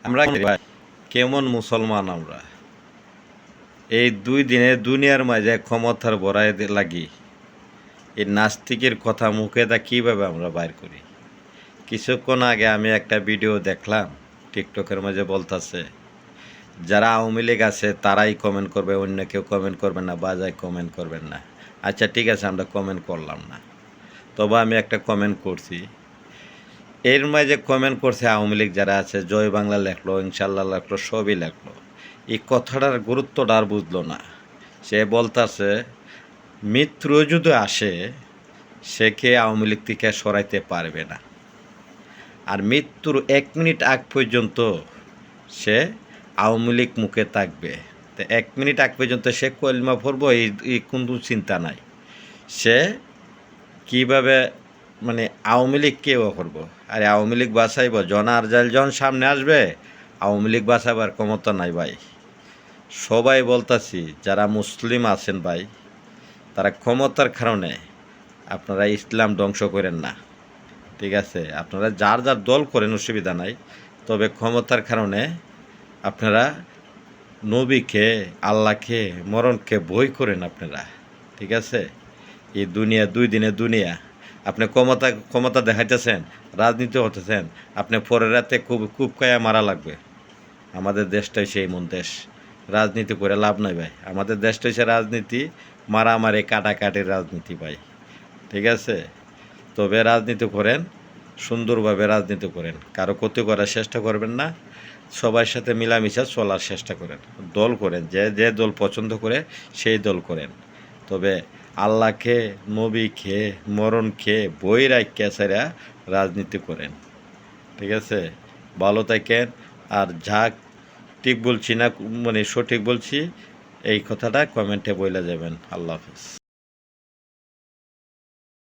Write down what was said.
আমরা কেমন মুসলমান আমরা এই 2 দিনে দুনিয়ার মাঝে ক্ষমতার বড়াই লাগি এই নাস্তিকের কথা মুখে তা কীভাবে আমরা বাইর করি। কিছুক্ষণ আগে আমি একটা ভিডিও দেখলাম টিকটকের মাঝে বলতেছে যারা আওয়ামী লীগ আছে তারাই কমেন্ট করবে, অন্য কেউ কমেন্ট করবে না, বাজায় কমেন্ট করবেন না। আচ্ছা ঠিক আছে, আমরা কমেন্ট করলাম না, তবে আমি একটা কমেন্ট করছি। এর মাঝে কমেন্ট করছে আওয়ামী লীগ যারা আছে, জয় বাংলা লেখলো, ইনশাল্লাহ লেখলো, সবই লেখলো। এই কথাটার গুরুত্বটা আর বুঝলো না। সে বলতেছে মৃত্যু যদি আসে সেকে আওয়ামী লীগ থেকে সরাইতে পারবে না, আর মৃত্যুর 1 মিনিট আগ পর্যন্ত সে আওয়ামী লীগ মুখে থাকবে। তো 1 মিনিট আগ পর্যন্ত সে কলমা পড়বো এই কোনো চিন্তা নাই। সে কীভাবে মানে আওয়ামী লীগকে করবো, আরে আওয়ামী লীগ বাঁচাইব জন আর জাল জন সামনে আসবে, আওয়ামী লীগ বাঁচাবার ক্ষমতা নাই ভাই। সবাই বলতাছি যারা মুসলিম আছেন ভাই, তারা ক্ষমতার কারণে আপনারা ইসলাম ধ্বংস করেন না, ঠিক আছে? আপনারা যার যার দল করেন অসুবিধা নাই, তবে ক্ষমতার কারণে আপনারা নবীকে, আল্লাহকে, মরণকে ভয় করেন আপনারা, ঠিক আছে? এই দুনিয়া 2 দিনে দুনিয়া আপনি ক্ষমতা দেখাইতেছেন, রাজনীতি হতেছেন, আপনি পরের রাতে খুব কায়া মারা লাগবে। আমাদের দেশটাই সেই মন দেশ, রাজনীতি করে লাভ নাই ভাই। আমাদের দেশটা হচ্ছে রাজনীতি, মারামারি কাটাকাটির রাজনীতি ভাই, ঠিক আছে? তবে রাজনীতি করেন, সুন্দরভাবে রাজনীতি করেন, কারো ক্ষতি করার চেষ্টা করবেন না, সবার সাথে মিলামিশা চলার চেষ্টা করেন। দল করেন, যে দল পছন্দ করে সেই দল করেন, তবে আল্লাহকে, নবীকে, মরণকে বই রাখিয়া ছাড়া রাজনীতি করেন, ঠিক আছে? ভালো থাকেন। আর যা ঠিক বলছি না মানে সঠিক বলছি এই কথাটা কমেন্টে বইলা যাবেন। আল্লাহ হাফেজ।